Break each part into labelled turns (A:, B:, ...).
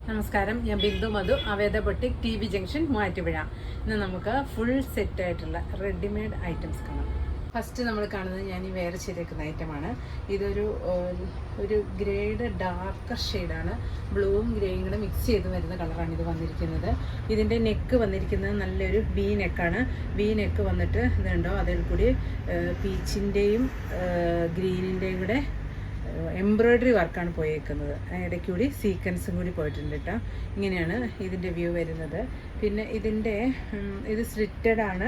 A: നമസ്കാരം, ഞാൻ ബിന്ദു മധു, അവേദ boutique, TV junction, Muvattupuzha. ഇന്ന് നമുക്ക് ഫുൾ സെറ്റ് ആയിട്ടുള്ള റെഡിമെയ്ഡ് ഐറ്റംസ് കാണാം. ഫസ്റ്റ് നമ്മൾ കാണുന്നത് ഞാൻ ഈ വേറെ ചെയ്തേക്കുന്ന ഐറ്റമാണ്. ഒരു ഗ്രേഡ് ഡാർക്കർ ഷെയ്ഡാണ്. ബ്ലൂവും ഗ്രേയും കൂടെ മിക്സ് ചെയ്ത് വരുന്ന കളറാണ് ഇത് വന്നിരിക്കുന്നത്. ഇതിൻ്റെ നെക്ക് വന്നിരിക്കുന്നത് നല്ലൊരു വി നെക്കാണ്. വി നെക്ക് വന്നിട്ട് ഇതുണ്ടോ, അതിൽ കൂടി പീച്ചിൻ്റെയും ഗ്രീനിൻ്റെയും കൂടെ എംബ്രോയ്ഡറി വർക്കാണ് പോയേക്കുന്നത്. ഇടയ്ക്കൂടി സീക്വൻസും കൂടി പോയിട്ടുണ്ട് കേട്ടോ. ഇങ്ങനെയാണ് ഇതിൻ്റെ വ്യൂ വരുന്നത്. പിന്നെ ഇത് സ്ലിറ്റഡ് ആണ്.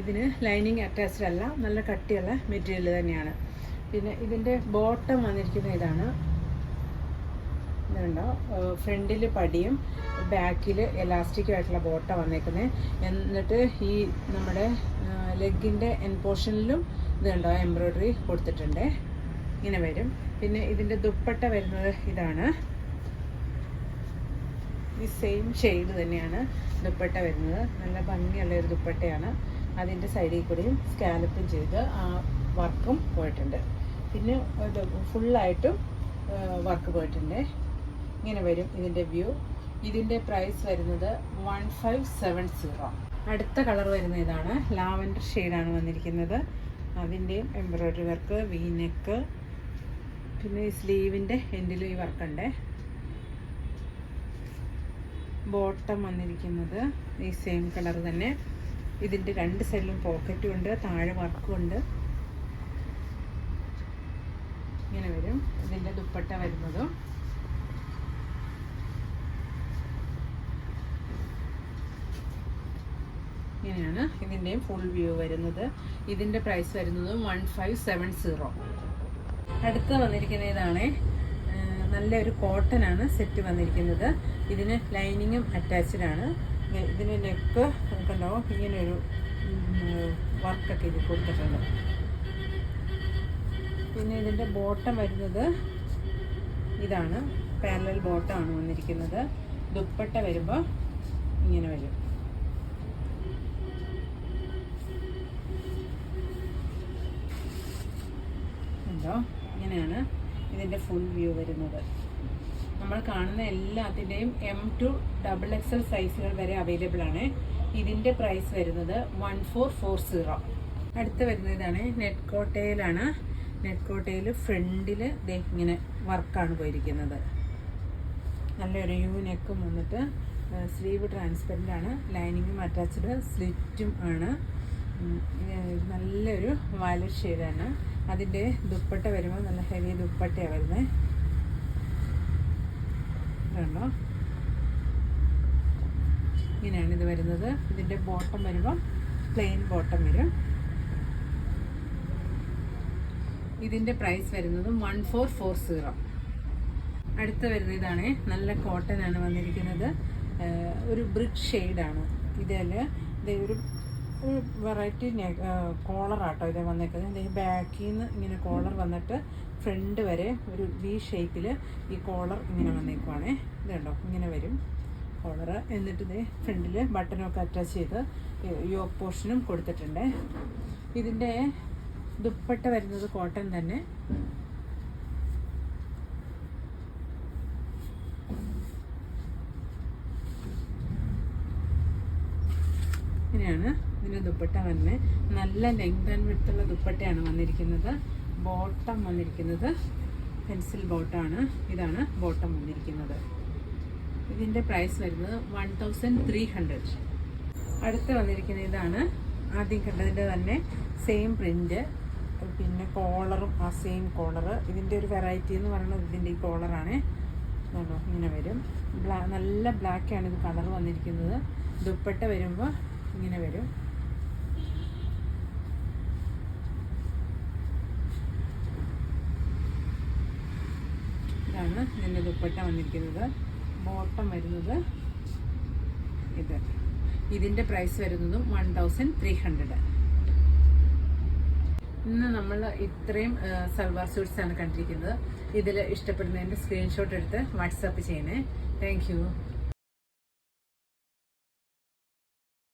A: ഇതിന് ലൈനിങ് അറ്റാച്ച്ഡ് അല്ല, നല്ല കട്ടിയുള്ള മെറ്റീരിയൽ തന്നെയാണ്. പിന്നെ ഇതിൻ്റെ ബോട്ടം വന്നിരിക്കുന്ന ഇതുണ്ടോ, ഫ്രണ്ടിൽ പടിയും ബാക്കിൽ എലാസ്റ്റിക്കും ആയിട്ടുള്ള ബോട്ടം വന്നേക്കുന്നത്. എന്നിട്ട് ഈ നമ്മുടെ ലെഗിൻ്റെ എൻ പോർഷനിലും ഇതുണ്ടോ എംബ്രോയ്ഡറി കൊടുത്തിട്ടുണ്ട്. ഇങ്ങനെ വരും. പിന്നെ ഇതിൻ്റെ ദുപ്പട്ട വരുന്നത് ഇതാണ്. ഈ സെയിം ഷെയ്ഡ് തന്നെയാണ് ദുപ്പട്ട വരുന്നത്. നല്ല ഭംഗിയുള്ള ഒരു ദുപ്പട്ടയാണ്. അതിൻ്റെ സൈഡിൽ കൂടിയും സ്കാലപ്പും ചെയ്ത് ആ വർക്കും പോയിട്ടുണ്ട്. പിന്നെ ഫുള്ളായിട്ടും വർക്ക് പോയിട്ടുണ്ട്. ഇങ്ങനെ വരും ഇതിൻ്റെ വ്യൂ. ഇതിൻ്റെ പ്രൈസ് വരുന്നത് 1570. അടുത്ത കളർ വരുന്ന ഇതാണ്. ലാവൻഡർ ഷെയ്ഡാണ് വന്നിരിക്കുന്നത്. അതിൻ്റെയും എംബ്രോയ്ഡറി വർക്ക്, വി നെക്ക്, പിന്നെ ഈ സ്ലീവിൻ്റെ എൻഡിലും ഈ വർക്കുണ്ട്. ബോട്ടം വന്നിരിക്കുന്നത് ഈ സെയിം കളർ തന്നെ. ഇതിൻ്റെ രണ്ട് സൈഡിലും പോക്കറ്റും ഉണ്ട്, താഴെ വർക്കും ഉണ്ട്. ഇങ്ങനെ വരും ഇതിൻ്റെ ദുപ്പട്ട വരുന്നതും. ഇങ്ങനെയാണ് ഇതിൻ്റെയും ഫുൾ വ്യൂ വരുന്നത്. ഇതിൻ്റെ പ്രൈസ് വരുന്നത് 1570. അടുത്ത വന്നിരിക്കുന്ന ഇതാണ്. നല്ലൊരു കോട്ടൺ ആണ് സെറ്റ് വന്നിരിക്കുന്നത്. ഇതിന് ലൈനിങ്ങും അറ്റാച്ച്ഡ് ആണ്. ഇതിന് നെക്ക് കണ്ടോ, ഇങ്ങനെയൊരു വർക്കൊക്കെ ഇത് കൊടുത്തിട്ടുണ്ട്. പിന്നെ ഇതിൻ്റെ ബോട്ടം വരുന്നത് ഇതാണ്. പാരലൽ ബോട്ടമാണ് വന്നിരിക്കുന്നത്. ദുപ്പട്ട വരുമ്പോൾ ഇങ്ങനെ വരും. ഉണ്ടോ, ഇങ്ങനെയാണ് ഇതിൻ്റെ ഫുൾ വ്യൂ വരുന്നത്. നമ്മൾ കാണുന്ന എല്ലാത്തിൻ്റെയും M to XXL സൈസുകൾ വരെ അവൈലബിൾ ആണ്. ഇതിൻ്റെ പ്രൈസ് വരുന്നത് 1440. അടുത്ത വരുന്നത് ഇതാണ്. നെറ്റ് കോട്ടയിലാണ്. നെറ്റ് കോട്ടയിൽ ഫ്രണ്ടിൽ ഇങ്ങനെ വർക്കാണ് പോയിരിക്കുന്നത്. നല്ലൊരു യു നെക്കും വന്നിട്ട് സ്ലീവ് ട്രാൻസ്പെറൻ്റ് ആണ്. ലൈനിങ്ങും അറ്റാച്ച്ഡ് സ്ലിറ്റും ആണ്. നല്ലൊരു വയലറ്റ് ഷെയ്ഡാണ്. അതിൻ്റെ ദുപ്പട്ട വരുമ്പോൾ നല്ല ഹെവി ദുപ്പട്ടയാണ് വരുന്നത്. കണ്ടോ, ഇങ്ങനെയാണ് ഇത് വരുന്നത്. ഇതിൻ്റെ ബോട്ടം വരുമ്പോൾ പ്ലെയിൻ ബോട്ടം വരും. ഇതിൻ്റെ പ്രൈസ് വരുന്നത് 1440. അടുത്ത വരുന്ന ഇതാണ്. നല്ല കോട്ടൺ ആണ് വന്നിരിക്കുന്നത്. ഒരു ബ്രിക്ക് ഷെയ്ഡാണ്. ഇതിൽ ഒരു വെറൈറ്റി കോളറാട്ടോ ഇത് വന്നേക്കുന്നത്. ബാക്കിൽ നിന്ന് ഇങ്ങനെ കോളർ വന്നിട്ട് ഫ്രണ്ട് വരെ ഒരു വി ഷേപ്പിൽ ഈ കോളർ ഇങ്ങനെ വന്നേക്കുവാണേ. ഇതുണ്ടോ, ഇങ്ങനെ വരും കോളർ. എന്നിട്ട് ഇത് ഫ്രണ്ടിൽ ബട്ടനൊക്കെ അറ്റാച്ച് ചെയ്ത് യോക്ക് പോർഷനും കൊടുത്തിട്ടുണ്ട്. ഇതിൻ്റെ ദുപ്പട്ട വരുന്നത് കോട്ടൺ തന്നെ. ഇങ്ങനെയാണ് ഇതിൻ്റെ ദുപ്പട്ട തന്നെ. നല്ല ലെങ്ത് ആൻഡ് വിഡ്ത്തുള്ള ദുപ്പട്ടയാണ് വന്നിരിക്കുന്നത്. ബോട്ടം വന്നിരിക്കുന്നത് പെൻസിൽ ബോട്ടമാണ്. ഇതാണ് ബോട്ടം വന്നിരിക്കുന്നത്. ഇതിൻ്റെ പ്രൈസ് വരുന്നത് 1300. അടുത്ത് വന്നിരിക്കുന്ന ഇതാണ്. ആദ്യം കണ്ടതിൻ്റെ തന്നെ സെയിം പ്രിൻ്റ്, പിന്നെ കോളറും ആ സെയിം കോളറ്. ഇതിൻ്റെ ഒരു വെറൈറ്റി എന്ന് പറയുന്നത് ഇതിൻ്റെ ഈ കോളറാണ്. ഇങ്ങനെ വരും. നല്ല ബ്ലാക്കാണ് ഇത് കളർ വന്നിരിക്കുന്നത്. ദുപ്പട്ട വരുമ്പോൾ ഇങ്ങനെ വരും. ഇതാണ് ഇതിൻ്റെ ദുപ്പട്ട വന്നിരിക്കുന്നത്. ബോട്ടം വരുന്നത് ഇതിൻ്റെ പ്രൈസ് വരുന്നതും 1300. ഇന്ന് നമ്മൾ ഇത്രയും സൽവാർ സ്യൂട്ട്സാണ് കണ്ടിരിക്കുന്നത്. ഇതിൽ ഇഷ്ടപ്പെടുന്നതിൻ്റെ സ്ക്രീൻഷോട്ട് എടുത്ത് വാട്സാപ്പ് ചെയ്യണേ. Thank you.